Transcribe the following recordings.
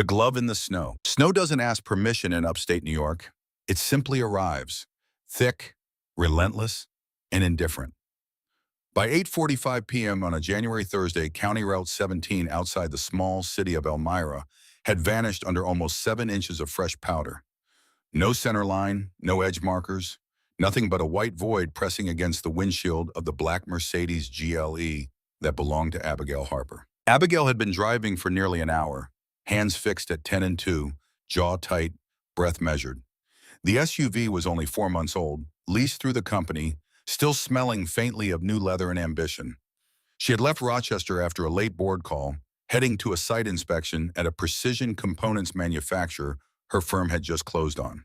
The glove in the snow. Snow doesn't ask permission in upstate New York. It simply arrives, thick, relentless, and indifferent. By 8:45 p.m. on a January Thursday, County Route 17 outside the small city of Elmira had vanished under almost 7 inches of fresh powder. No center line, no edge markers, nothing but a white void pressing against the windshield of the black Mercedes GLE that belonged to Abigail Harper. Abigail had been driving for nearly an hour, hands fixed at 10 and 2, jaw tight, breath measured. The SUV was only 4 months old, leased through the company, still smelling faintly of new leather and ambition. She had left Rochester after a late board call, heading to a site inspection at a precision components manufacturer her firm had just closed on.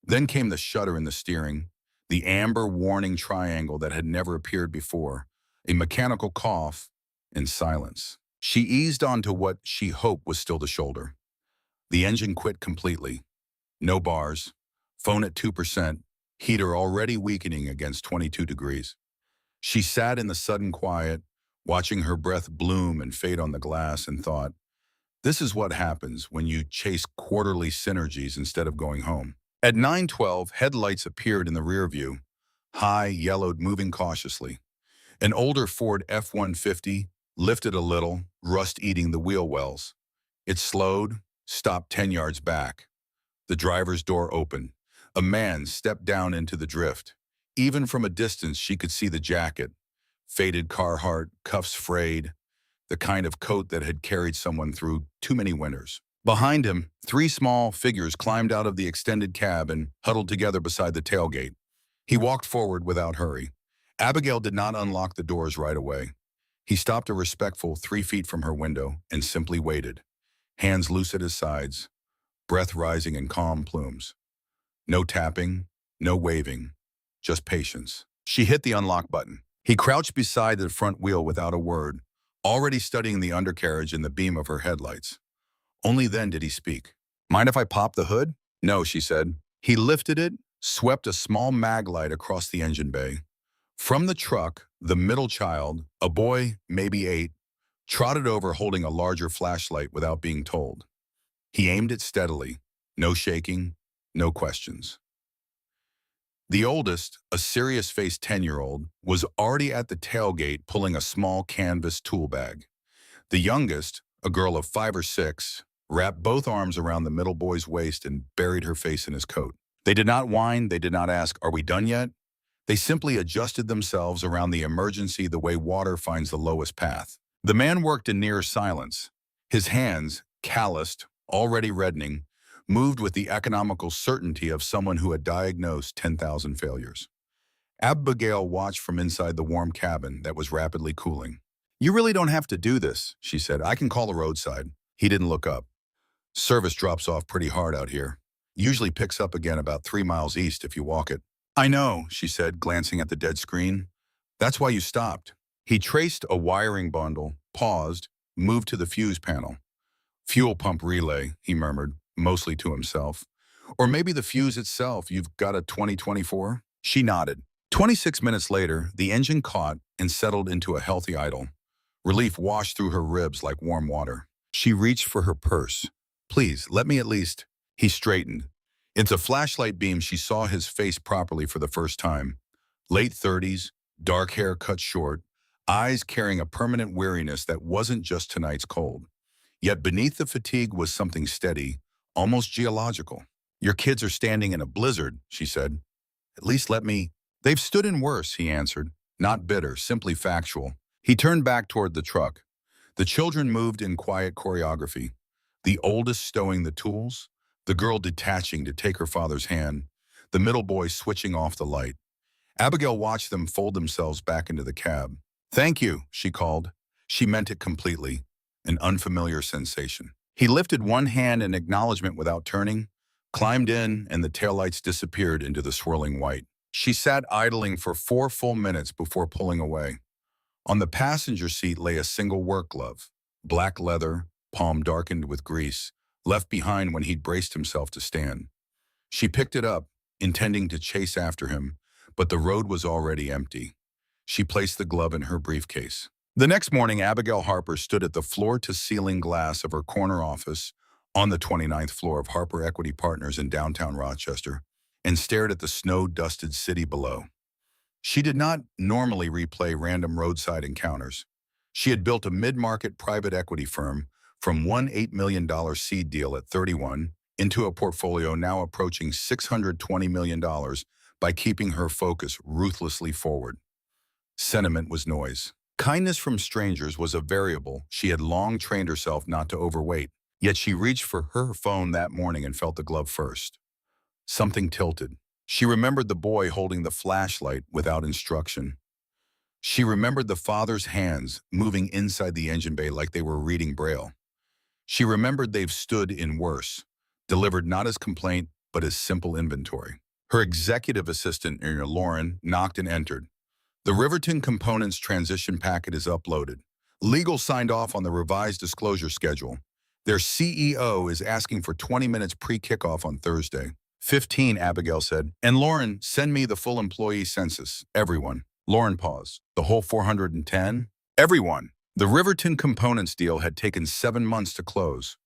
Then came the shudder in the steering, the amber warning triangle that had never appeared before, a mechanical cough, and silence. She eased onto what she hoped was still the shoulder. The engine quit completely. No bars, phone at 2%, heater already weakening against 22 degrees. She sat in the sudden quiet, watching her breath bloom and fade on the glass, and thought, this is what happens when you chase quarterly synergies instead of going home. At 9:12, headlights appeared in the rear view, high, yellowed, moving cautiously. An older Ford F-150 lifted a little, rust eating the wheel wells. It slowed, stopped 10 yards back. The driver's door opened. A man stepped down into the drift. Even from a distance, she could see the jacket. Faded Carhartt, cuffs frayed, the kind of coat that had carried someone through too many winters. Behind him, 3 small figures climbed out of the extended cab and huddled together beside the tailgate. He walked forward without hurry. Abigail did not unlock the doors right away. He stopped a respectful 3 feet from her window and simply waited, hands loose at his sides, breath rising in calm plumes. No tapping, no waving, just patience. She hit the unlock button. He crouched beside the front wheel without a word, already studying the undercarriage and the beam of her headlights. Only then did he speak. Mind if I pop the hood? No, she said. He lifted it, swept a small mag light across the engine bay. From the truck, the middle child, a boy, maybe 8, trotted over holding a larger flashlight without being told. He aimed it steadily, no shaking, no questions. The oldest, a serious-faced 10-year-old, was already at the tailgate pulling a small canvas tool bag. The youngest, a girl of 5 or 6, wrapped both arms around the middle boy's waist and buried her face in his coat. They did not whine, they did not ask, "Are we done yet?" They simply adjusted themselves around the emergency the way water finds the lowest path. The man worked in near silence. His hands, calloused, already reddening, moved with the economical certainty of someone who had diagnosed 10,000 failures. Abigail watched from inside the warm cabin that was rapidly cooling. "You really don't have to do this," she said. "I can call the roadside." He didn't look up. "Service drops off pretty hard out here. Usually picks up again about 3 miles east if you walk it." "I know," she said, glancing at the dead screen. "That's why you stopped." He traced a wiring bundle, paused, moved to the fuse panel. "Fuel pump relay," he murmured, mostly to himself. "Or maybe the fuse itself. You've got a 2024? She nodded. 26 minutes later, the engine caught and settled into a healthy idle. Relief washed through her ribs like warm water. She reached for her purse. "Please, let me at least..." He straightened. Into flashlight beam, she saw his face properly for the first time. Late 30s, dark hair cut short, eyes carrying a permanent weariness that wasn't just tonight's cold. Yet beneath the fatigue was something steady, almost geological. "Your kids are standing in a blizzard," she said. "At least let me..." "They've stood in worse," he answered. Not bitter, simply factual. He turned back toward the truck. The children moved in quiet choreography. The oldest stowing the tools, the girl detaching to take her father's hand, the middle boy switching off the light. Abigail watched them fold themselves back into the cab. "Thank you," she called. She meant it completely, an unfamiliar sensation. He lifted one hand in acknowledgement without turning, climbed in, and the taillights disappeared into the swirling white. She sat idling for 4 full minutes before pulling away. On the passenger seat lay a single work glove, black leather, palm darkened with grease, left behind when he'd braced himself to stand. She picked it up, intending to chase after him, but the road was already empty. She placed the glove in her briefcase. The next morning, Abigail Harper stood at the floor-to-ceiling glass of her corner office, on the 29th floor of Harper Equity Partners in downtown Rochester and stared at the snow-dusted city below. She did not normally replay random roadside encounters. She had built a mid-market private equity firm from one $8 million seed deal at 31 into a portfolio now approaching $620 million by keeping her focus ruthlessly forward. Sentiment was noise. Kindness from strangers was a variable she had long trained herself not to overweight, yet she reached for her phone that morning and felt the glove first. Something tilted. She remembered the boy holding the flashlight without instruction. She remembered the father's hands moving inside the engine bay like they were reading Braille. She remembered they've stood in worse, delivered not as complaint, but as simple inventory. Her executive assistant, Lauren, knocked and entered. The Riverton Components transition packet is uploaded. Legal signed off on the revised disclosure schedule. Their CEO is asking for 20 minutes pre-kickoff on Thursday. 15, Abigail said. And Lauren, send me the full employee census. Everyone. Lauren paused. The whole 410? Everyone. The Riverton Components deal had taken 7 months to close.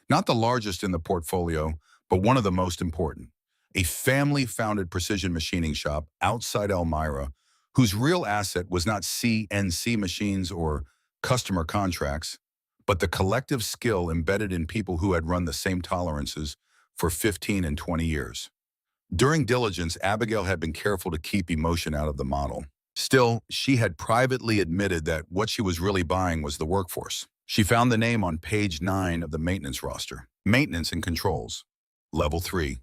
Not the largest in the portfolio, but one of the most important. A family-founded precision machining shop outside Elmira, whose real asset was not CNC machines or customer contracts, but the collective skill embedded in people who had run the same tolerances for 15 and 20 years. During diligence, Abigail had been careful to keep emotion out of the model. Still, she had privately admitted that what she was really buying was the workforce. She found the name on page 9 of the maintenance roster. Maintenance and controls. Level 3.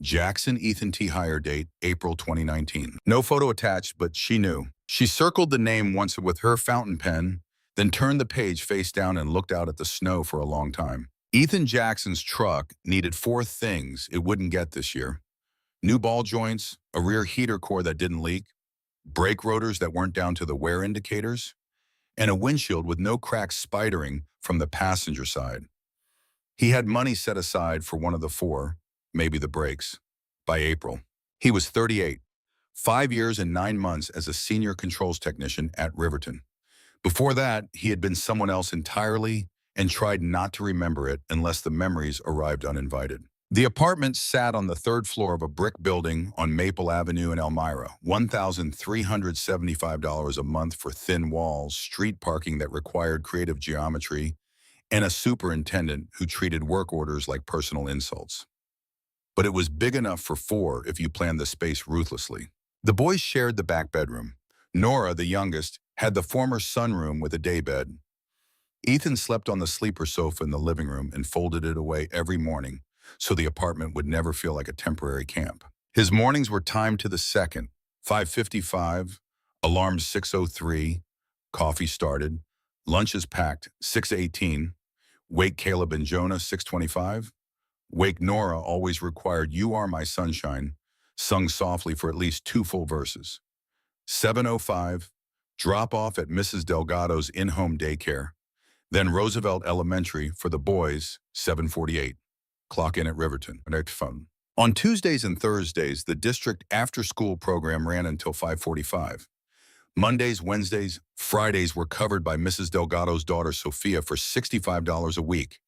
Jackson Ethan T. Hire date, April 2019. No photo attached, but she knew. She circled the name once with her fountain pen, then turned the page face down and looked out at the snow for a long time. Ethan Jackson's truck needed 4 things it wouldn't get this year. New ball joints, a rear heater core that didn't leak, brake rotors that weren't down to the wear indicators, and a windshield with no cracks spidering from the passenger side. He had money set aside for one of the 4, maybe the brakes, by April. He was 38, 5 years and 9 months as a senior controls technician at Riverton. Before that, he had been someone else entirely and tried not to remember it unless the memories arrived uninvited. The apartment sat on the 3rd floor of a brick building on Maple Avenue in Elmira, $1,375 a month for thin walls, street parking that required creative geometry, and a superintendent who treated work orders like personal insults. But it was big enough for 4 if you planned the space ruthlessly. The boys shared the back bedroom. Nora, the youngest, had the former sunroom with a daybed. Ethan slept on the sleeper sofa in the living room and folded it away every morning so the apartment would never feel like a temporary camp. His mornings were timed to the second, 5:55, alarm 6:03, coffee started, lunch is packed, 6:18, wake Caleb and Jonah, 6:25, wake Nora always required You Are My Sunshine, sung softly for at least 2 full verses. 7:05, drop off at Mrs. Delgado's in-home daycare, then Roosevelt Elementary for the boys, 7:48. Clock in at Riverton. Phone. On Tuesdays and Thursdays, the district after-school program ran until 5:45. Mondays, Wednesdays, Fridays were covered by Mrs. Delgado's daughter Sophia for $65 a week,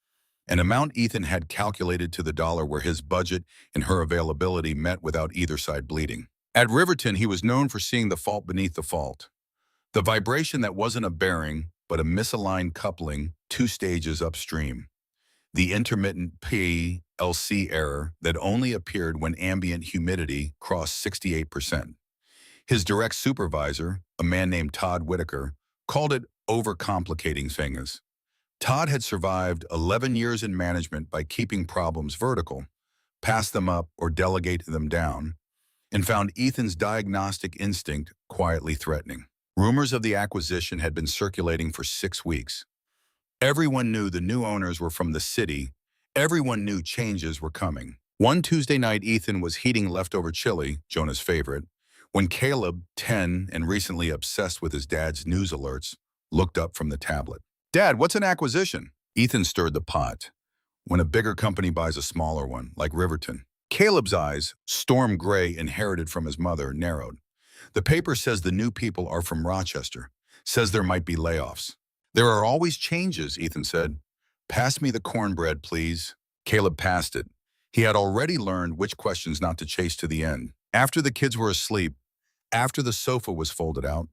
an amount Ethan had calculated to the dollar where his budget and her availability met without either side bleeding. At Riverton, he was known for seeing the fault beneath the fault. The vibration that wasn't a bearing, but a misaligned coupling 2 stages upstream. The intermittent PLC error that only appeared when ambient humidity crossed 68%. His direct supervisor, a man named Todd Whitaker, called it overcomplicating things. Todd had survived 11 years in management by keeping problems vertical, pass them up or delegate them down, and found Ethan's diagnostic instinct quietly threatening. Rumors of the acquisition had been circulating for 6 weeks. Everyone knew the new owners were from the city. Everyone knew changes were coming. One Tuesday night, Ethan was heating leftover chili, Jonah's favorite, when Caleb, 10 and recently obsessed with his dad's news alerts, looked up from the tablet. "Dad, what's an acquisition?" Ethan stirred the pot. When a bigger company buys a smaller one, like Riverton. Caleb's eyes, storm gray inherited from his mother, narrowed. "The paper says the new people are from Rochester. Says there might be layoffs." "There are always changes," Ethan said. "Pass me the cornbread, please." Caleb passed it. He had already learned which questions not to chase to the end. After the kids were asleep, after the sofa was folded out,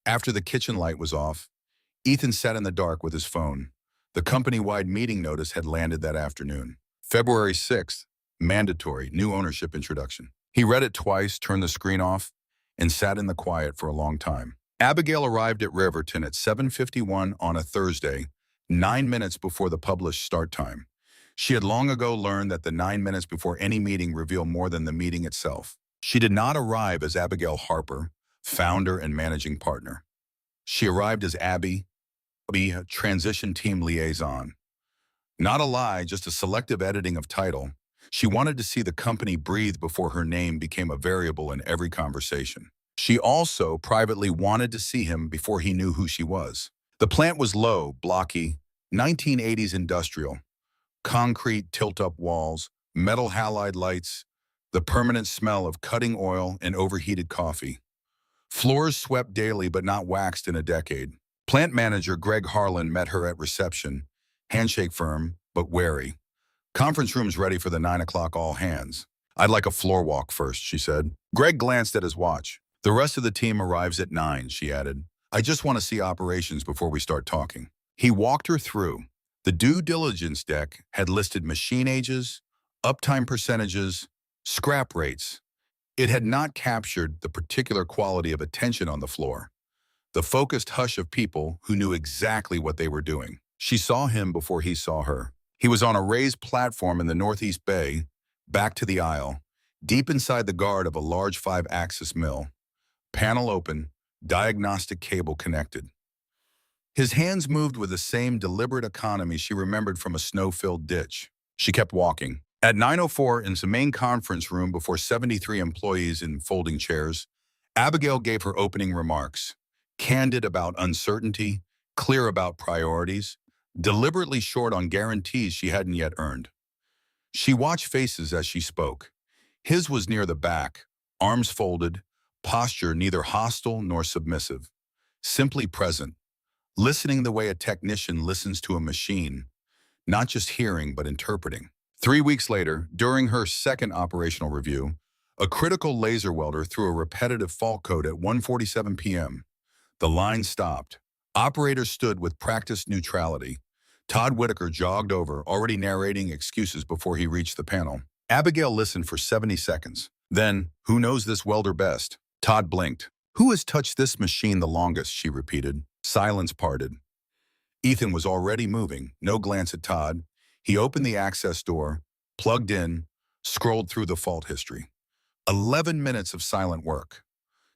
after the kitchen light was off, Ethan sat in the dark with his phone. The company-wide meeting notice had landed that afternoon. February 6th, mandatory, new ownership introduction. He read it twice, turned the screen off, and sat in the quiet for a long time. Abigail arrived at Riverton at 7:51 on a Thursday, 9 minutes before the published start time. She had long ago learned that the 9 minutes before any meeting reveal more than the meeting itself. She did not arrive as Abigail Harper, founder and managing partner. She arrived as Abby, transition team liaison. Not a lie, just a selective editing of title. She wanted to see the company breathe before her name became a variable in every conversation. She also privately wanted to see him before he knew who she was. The plant was low, blocky, 1980s industrial. Concrete tilt-up walls, metal halide lights, the permanent smell of cutting oil and overheated coffee. Floors swept daily but not waxed in a decade. Plant manager Greg Harlan met her at reception, handshake firm but wary. Conference room's ready for the 9 o'clock all hands. I'd like a floor walk first, she said. Greg glanced at his watch. The rest of the team arrives at 9, she added. I just want to see operations before we start talking. He walked her through. The due diligence deck had listed machine ages, uptime percentages, scrap rates. It had not captured the particular quality of attention on the floor, the focused hush of people who knew exactly what they were doing. She saw him before he saw her. He was on a raised platform in the Northeast Bay, back to the aisle, deep inside the guard of a large 5-axis mill. Panel open, diagnostic cable connected. His hands moved with the same deliberate economy she remembered from a snow-filled ditch. She kept walking. At 9:04, in the main conference room before 73 employees in folding chairs, Abigail gave her opening remarks. Candid about uncertainty, clear about priorities, deliberately short on guarantees she hadn't yet earned. She watched faces as she spoke. His was near the back, arms folded, posture neither hostile nor submissive, simply present, listening the way a technician listens to a machine, not just hearing but interpreting. 3 weeks later, during her second operational review, a critical laser welder threw a repetitive fault code at 1:47 p.m. The line stopped. Operators stood with practiced neutrality. Todd Whitaker jogged over, already narrating excuses before he reached the panel. Abigail listened for 70 seconds. Then, who knows this welder best? Todd blinked. Who has touched this machine the longest, she repeated. Silence parted. Ethan was already moving, no glance at Todd. He opened the access door, plugged in, scrolled through the fault history. 11 minutes of silent work.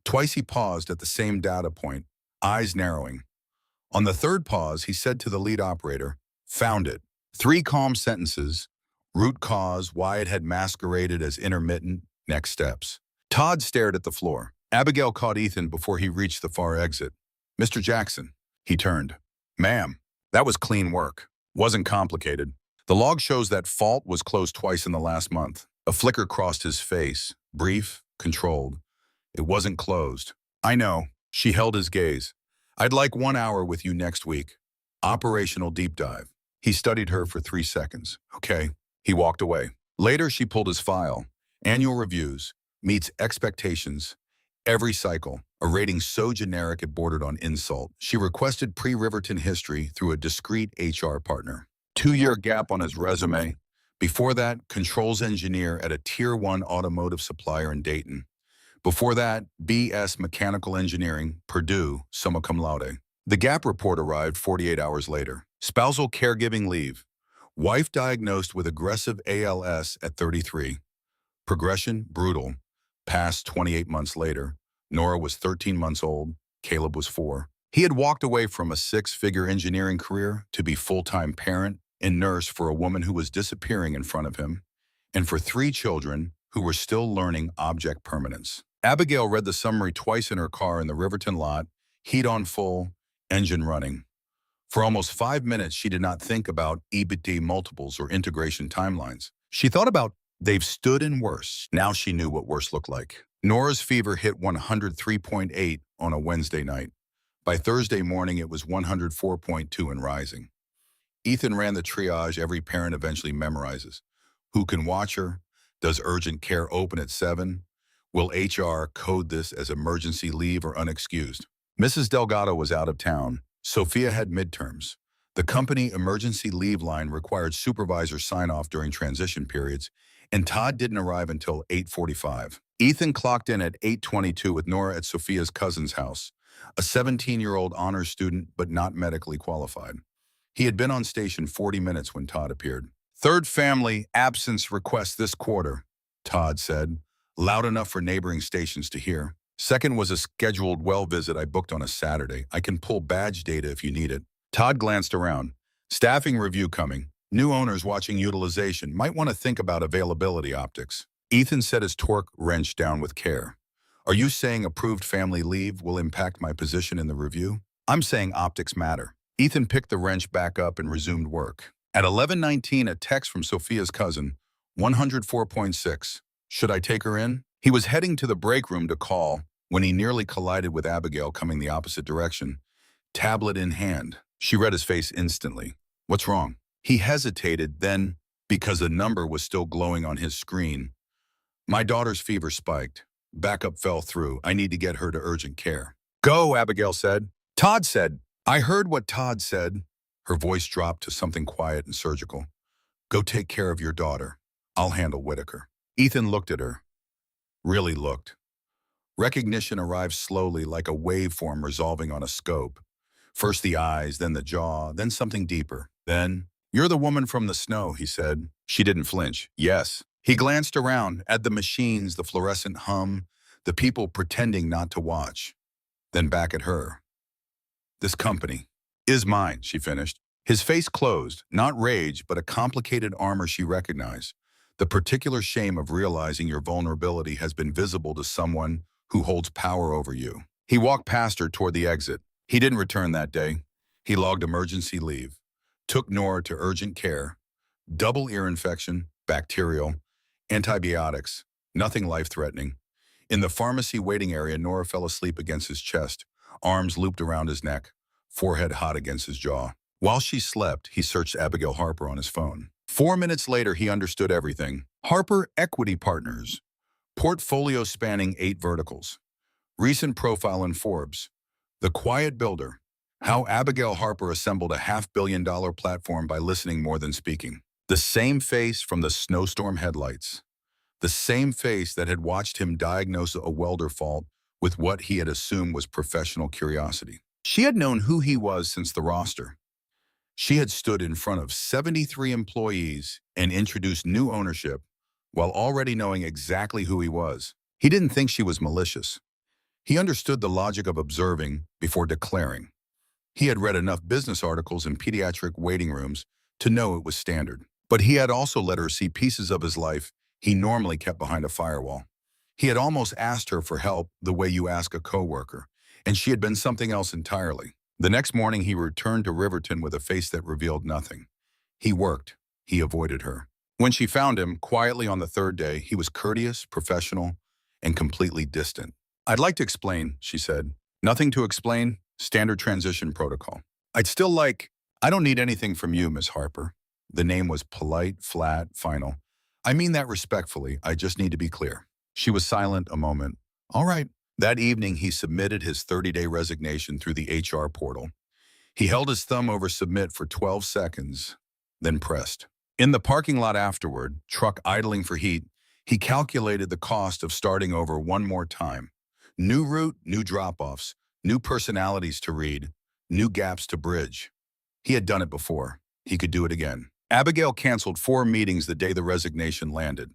Twice he paused at the same data point, eyes narrowing. On the third pause, he said to the lead operator, "Found it." 3 calm sentences, root cause, why it had masqueraded as intermittent, next steps. Todd stared at the floor. Abigail caught Ethan before he reached the far exit. "Mr. Jackson." He turned. "Ma'am, that was clean work. Wasn't complicated. The log shows that fault was closed twice in the last month." A flicker crossed his face, brief, controlled. "It wasn't closed." "I know." She held his gaze. "I'd like 1 hour with you next week. Operational deep dive." He studied her for 3 seconds. "Okay." He walked away. Later, she pulled his file. Annual reviews, meets expectations, every cycle, a rating so generic it bordered on insult. She requested pre-Riverton history through a discreet HR partner. 2-year gap on his resume. Before that, controls engineer at a Tier 1 automotive supplier in Dayton. Before that, BS Mechanical Engineering, Purdue, summa cum laude. The gap report arrived 48 hours later. Spousal caregiving leave. Wife diagnosed with aggressive ALS at 33. Progression, brutal. Passed 28 months later. Nora was 13 months old. Caleb was 4. He had walked away from a 6-figure engineering career to be full-time parent and nurse for a woman who was disappearing in front of him, and for 3 children who were still learning object permanence. Abigail read the summary twice in her car in the Riverton lot, heat on full, engine running. For almost 5 minutes, she did not think about EBITDA multiples or integration timelines. She thought about they've stood in worse. Now she knew what worse looked like. Nora's fever hit 103.8 on a Wednesday night. By Thursday morning, it was 104.2 and rising. Ethan ran the triage every parent eventually memorizes. Who can watch her? Does urgent care open at 7? Will HR code this as emergency leave or unexcused? Mrs. Delgado was out of town. Sophia had midterms. The company emergency leave line required supervisor sign-off during transition periods, and Todd didn't arrive until 8:45. Ethan clocked in at 8:22 with Nora at Sophia's cousin's house, a 17-year-old honors student but not medically qualified. He had been on station 40 minutes when Todd appeared. Third family absence request this quarter, Todd said, loud enough for neighboring stations to hear. Second was a scheduled well visit I booked on a Saturday. I can pull badge data if you need it. Todd glanced around. Staffing review coming. New owners watching utilization might want to think about availability optics. Ethan set his torque wrench down with care. Are you saying approved family leave will impact my position in the review? I'm saying optics matter. Ethan picked the wrench back up and resumed work. At 11:19, a text from Sophia's cousin, 104.6. Should I take her in? He was heading to the break room to call when he nearly collided with Abigail coming the opposite direction, tablet in hand. She read his face instantly. What's wrong? He hesitated, then, because the number was still glowing on his screen. My daughter's fever spiked. Backup fell through. I need to get her to urgent care. Go, Abigail said. Todd said. I heard what Todd said. Her voice dropped to something quiet and surgical. Go take care of your daughter. I'll handle Whitaker. Ethan looked at her. Really looked. Recognition arrived slowly like a waveform resolving on a scope. First the eyes, then the jaw, then something deeper. Then, you're the woman from the snow, he said. She didn't flinch. Yes. He glanced around at the machines, the fluorescent hum, the people pretending not to watch. Then back at her. This company is mine, she finished. His face closed, not rage, but a complicated armor she recognized. The particular shame of realizing your vulnerability has been visible to someone who holds power over you. He walked past her toward the exit. He didn't return that day. He logged emergency leave, took Nora to urgent care, double ear infection, bacterial, antibiotics, nothing life-threatening. In the pharmacy waiting area, Nora fell asleep against his chest, arms looped around his neck, forehead hot against his jaw. While she slept, he searched Abigail Harper on his phone. 4 minutes later, he understood everything. Harper Equity Partners. Portfolio spanning 8 verticals. Recent profile in Forbes. The Quiet Builder. How Abigail Harper assembled a $500 million platform by listening more than speaking. The same face from the snowstorm headlights. The same face that had watched him diagnose a welder fault with what he had assumed was professional curiosity. She had known who he was since the roster. She had stood in front of 73 employees and introduced new ownership while already knowing exactly who he was. He didn't think she was malicious. He understood the logic of observing before declaring. He had read enough business articles in pediatric waiting rooms to know it was standard. But he had also let her see pieces of his life he normally kept behind a firewall. He had almost asked her for help the way you ask a coworker, and she had been something else entirely. The next morning, he returned to Riverton with a face that revealed nothing. He worked. He avoided her. When she found him, quietly on the third day, he was courteous, professional, and completely distant. I'd like to explain, she said. Nothing to explain. Standard transition protocol. I don't need anything from you, Miss Harper. The name was polite, flat, final. I mean that respectfully. I just need to be clear. She was silent a moment. All right. That evening, he submitted his 30-day resignation through the HR portal. He held his thumb over submit for 12 seconds, then pressed. In the parking lot afterward, truck idling for heat, he calculated the cost of starting over one more time. New route, new drop-offs, new personalities to read, new gaps to bridge. He had done it before. He could do it again. Abigail canceled 4 meetings the day the resignation landed.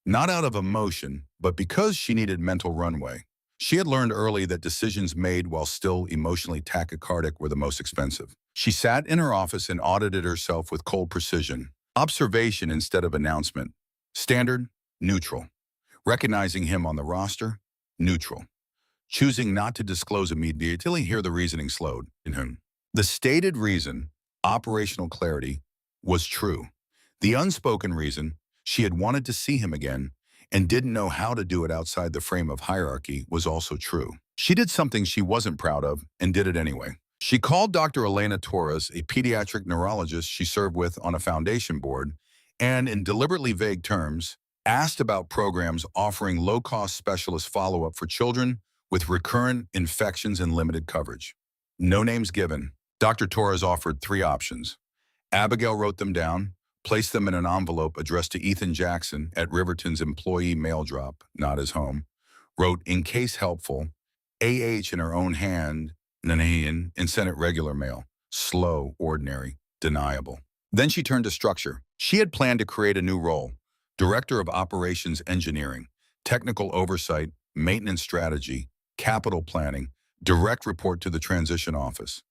Not out of emotion, but because she needed mental runway. She had learned early that decisions made while still emotionally tachycardic were the most expensive. She sat in her office and audited herself with cold precision. Observation instead of announcement. Standard, neutral. Recognizing him on the roster, neutral. Choosing not to disclose immediately until he hear the reasoning slowed in him. The stated reason, operational clarity, was true. The unspoken reason, she had wanted to see him again and didn't know how to do it outside the frame of hierarchy, was also true. She did something she wasn't proud of and did it anyway. She called Dr. Elena Torres, a pediatric neurologist she served with on a foundation board, and in deliberately vague terms, asked about programs offering low-cost specialist follow-up for children with recurrent infections and limited coverage. No names given. Dr. Torres offered three options. Abigail wrote them down, placed them in an envelope addressed to Ethan Jackson at Riverton's employee mail drop, not his home, wrote, "In case helpful," AH in her own hand, Nanayan, and sent it regular mail. Slow, ordinary, deniable. Then she turned to structure. She had planned to create a new role, Director of Operations Engineering, Technical Oversight, Maintenance Strategy, Capital Planning, direct report to the Transition Office.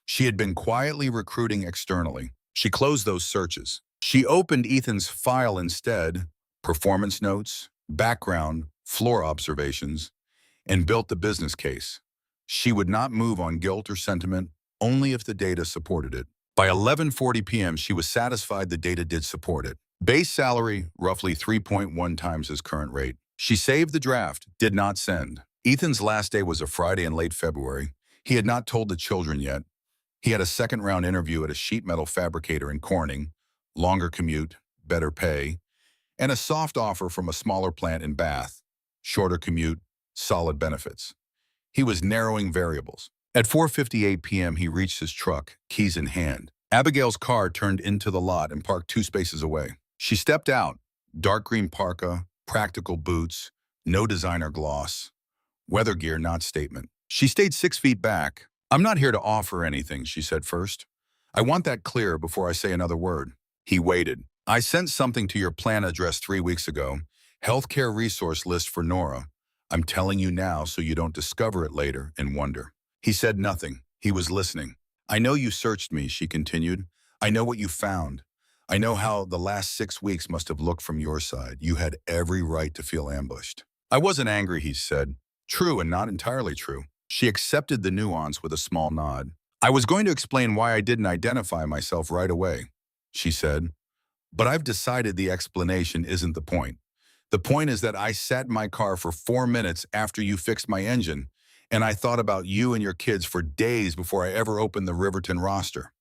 She had been quietly recruiting externally. She closed those searches. She opened Ethan's file instead, performance notes, background, floor observations, and built the business case. She would not move on guilt or sentiment, only if the data supported it. By 11:40 p.m., she was satisfied the data did support it. Base salary, roughly 3.1 times his current rate. She saved the draft, did not send. Ethan's last day was a Friday in late February. He had not told the children yet. He had a second-round interview at a sheet metal fabricator in Corning, longer commute, better pay, and a soft offer from a smaller plant in Bath, shorter commute, solid benefits. He was narrowing variables. At 4:58 p.m., he reached his truck, keys in hand. Abigail's car turned into the lot and parked 2 spaces away. She stepped out, dark green parka, practical boots, no designer gloss, weather gear not statement. She stayed 6 feet back. "I'm not here to offer anything," she said first. "I want that clear before I say another word." He waited. "I sent something to your plan address 3 weeks ago. Healthcare resource list for Nora. I'm telling you now so you don't discover it later and wonder." He said nothing. He was listening. "I know you searched me," she continued. "I know what you found. I know how the last 6 weeks must have looked from your side. You had every right to feel ambushed." "I wasn't angry," he said. True and not entirely true. She accepted the nuance with a small nod. "I was going to explain why I didn't identify myself right away," she said. "But I've decided the explanation isn't the point. The point is that I sat in my car for 4 minutes after you fixed my engine, and I thought about you and your kids for days before I ever opened the Riverton roster.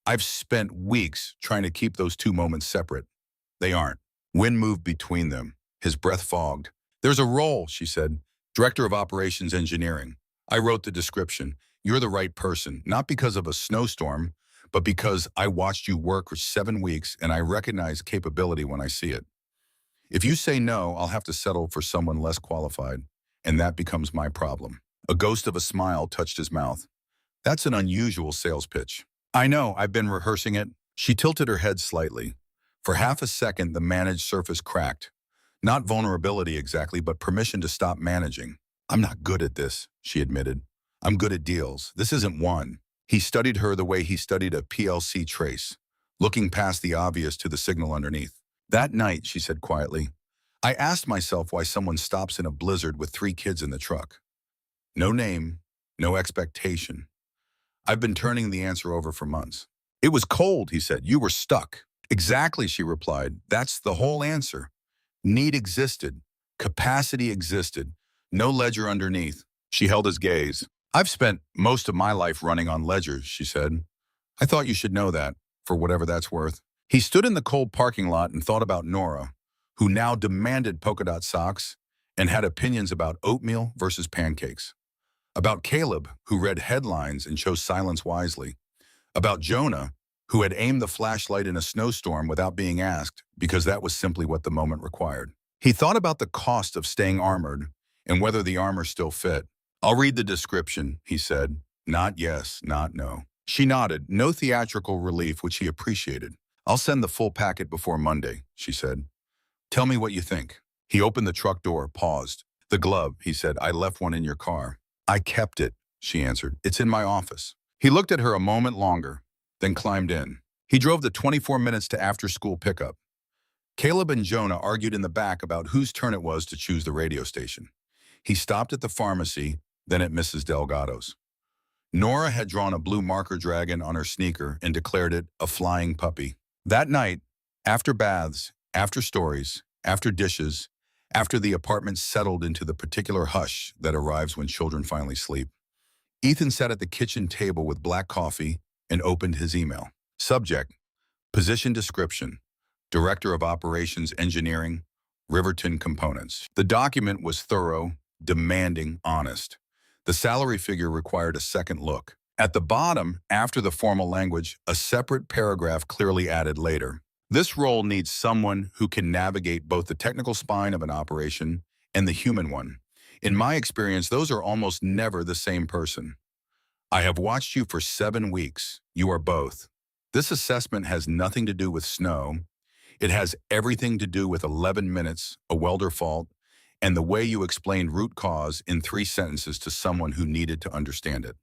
I've spent weeks trying to keep those two moments separate. They aren't." Wind moved between them. His breath fogged. "There's a role," she said. "Director of Operations Engineering. I wrote the description. You're the right person, not because of a snowstorm, but because I watched you work for 7 weeks and I recognize capability when I see it. If you say no, I'll have to settle for someone less qualified, and that becomes my problem." A ghost of a smile touched his mouth. "That's an unusual sales pitch." "I know, I've been rehearsing it." She tilted her head slightly. For half a second, the managed surface cracked. Not vulnerability exactly, but permission to stop managing. "I'm not good at this," she admitted. "I'm good at deals. This isn't one." He studied her the way he studied a PLC trace, looking past the obvious to the signal underneath. "That night," she said quietly, "I asked myself why someone stops in a blizzard with 3 kids in the truck. No name, no expectation. I've been turning the answer over for months." "It was cold," he said. "You were stuck." "Exactly," she replied. "That's the whole answer. Need existed. Capacity existed. No ledger underneath." She held his gaze. "I've spent most of my life running on ledgers," she said. "I thought you should know that, for whatever that's worth." He stood in the cold parking lot and thought about Nora, who now demanded polka dot socks and had opinions about oatmeal versus pancakes. About Caleb, who read headlines and chose silence wisely. About Jonah, who had aimed the flashlight in a snowstorm without being asked because that was simply what the moment required. He thought about the cost of staying armored and whether the armor still fit. "I'll read the description," he said. Not yes, not no. She nodded, no theatrical relief, which he appreciated. "I'll send the full packet before Monday," she said. "Tell me what you think." He opened the truck door, paused. "The glove," he said. "I left one in your car." "I kept it," she answered. "It's in my office." He looked at her a moment longer, then climbed in. He drove the 24 minutes to after-school pickup. Caleb and Jonah argued in the back about whose turn it was to choose the radio station. He stopped at the pharmacy, then at Mrs. Delgado's. Nora had drawn a blue marker dragon on her sneaker and declared it a flying puppy. That night, after baths, after stories, after dishes, after the apartment settled into the particular hush that arrives when children finally sleep, Ethan sat at the kitchen table with black coffee and opened his email. Subject, position description, Director of Operations Engineering, Riverton Components. The document was thorough, demanding, honest. The salary figure required a second look. At the bottom, after the formal language, a separate paragraph clearly added later. This role needs someone who can navigate both the technical spine of an operation and the human one. In my experience, those are almost never the same person. I have watched you for 7 weeks. You are both. This assessment has nothing to do with snow. It has everything to do with 11 minutes, a welder fault, and the way you explained root cause in 3 sentences to someone who needed to understand it.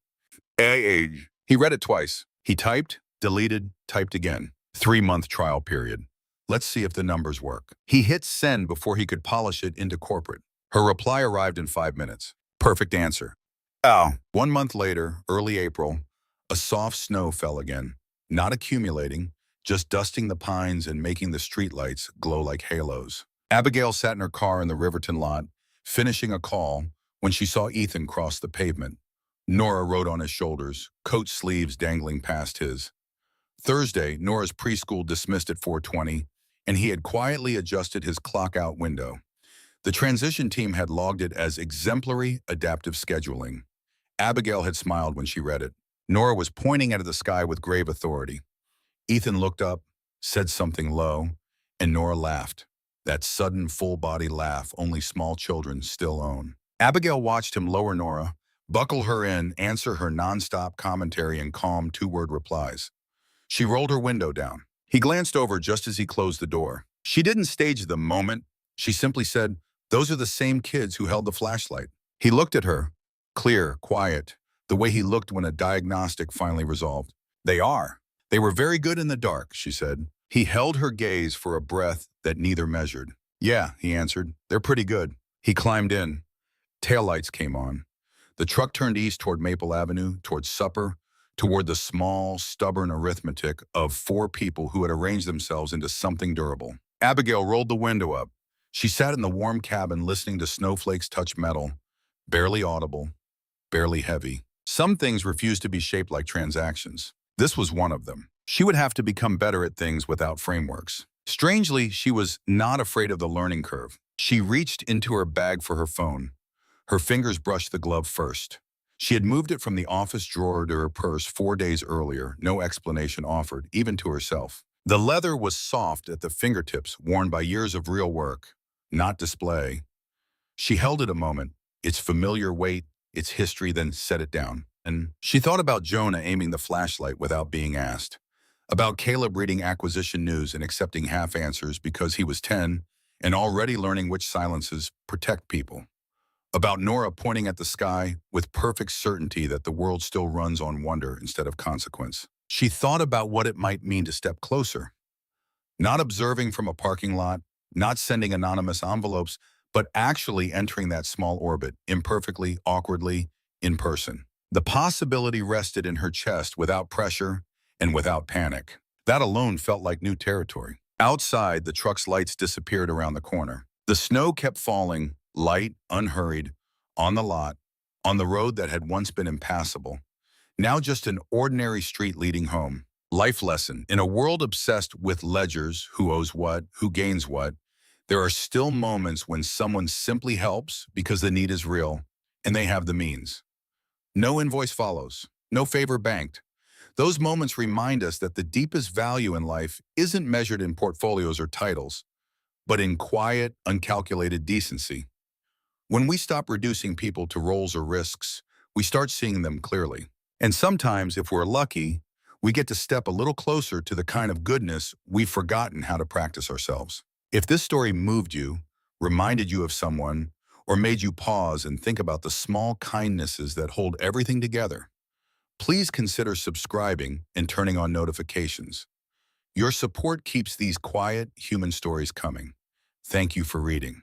He read it twice. He typed, deleted, typed again. 3-month trial period. Let's see if the numbers work. He hit send before he could polish it into corporate. Her reply arrived in 5 minutes. Perfect answer. 1 month later, early April, a soft snow fell again. Not accumulating, just dusting the pines and making the streetlights glow like halos. Abigail sat in her car in the Riverton lot, finishing a call, when she saw Ethan cross the pavement. Nora rode on his shoulders, coat sleeves dangling past his. Thursday, Nora's preschool dismissed at 4:20, and he had quietly adjusted his clock-out window. The transition team had logged it as exemplary adaptive scheduling. Abigail had smiled when she read it. Nora was pointing at the sky with grave authority. Ethan looked up, said something low, and Nora laughed. That sudden full-body laugh only small children still own. Abigail watched him lower Nora, buckle her in, answer her nonstop commentary in calm 2-word replies. She rolled her window down. He glanced over just as he closed the door. She didn't stage the moment. She simply said, "Those are the same kids who held the flashlight." He looked at her, clear, quiet, the way he looked when a diagnostic finally resolved. "They are. They were very good in the dark," she said. He held her gaze for a breath that neither measured. "Yeah," he answered. "They're pretty good." He climbed in. Taillights came on. The truck turned east toward Maple Avenue, toward supper, toward the small, stubborn arithmetic of 4 people who had arranged themselves into something durable. Abigail rolled the window up. She sat in the warm cabin listening to snowflakes touch metal, barely audible, barely heavy. Some things refused to be shaped like transactions. This was one of them. She would have to become better at things without frameworks. Strangely, she was not afraid of the learning curve. She reached into her bag for her phone. Her fingers brushed the glove first. She had moved it from the office drawer to her purse 4 days earlier, no explanation offered, even to herself. The leather was soft at the fingertips, worn by years of real work, not display. She held it a moment, its familiar weight, its history, then set it down. And she thought about Jonah aiming the flashlight without being asked, about Caleb reading acquisition news and accepting half answers because he was 10 and already learning which silences protect people, about Nora pointing at the sky with perfect certainty that the world still runs on wonder instead of consequence. She thought about what it might mean to step closer, not observing from a parking lot, not sending anonymous envelopes, but actually entering that small orbit, imperfectly, awkwardly, in person. The possibility rested in her chest without pressure and without panic. That alone felt like new territory. Outside, the truck's lights disappeared around the corner. The snow kept falling, light, unhurried, on the lot, on the road that had once been impassable. Now just an ordinary street leading home. Life lesson. In a world obsessed with ledgers, who owes what, who gains what, there are still moments when someone simply helps because the need is real and they have the means. No invoice follows, no favor banked. Those moments remind us that the deepest value in life isn't measured in portfolios or titles, but in quiet, uncalculated decency. When we stop reducing people to roles or risks, we start seeing them clearly. And sometimes, if we're lucky, we get to step a little closer to the kind of goodness we've forgotten how to practice ourselves. If this story moved you, reminded you of someone, or made you pause and think about the small kindnesses that hold everything together, please consider subscribing and turning on notifications. Your support keeps these quiet, human stories coming. Thank you for reading.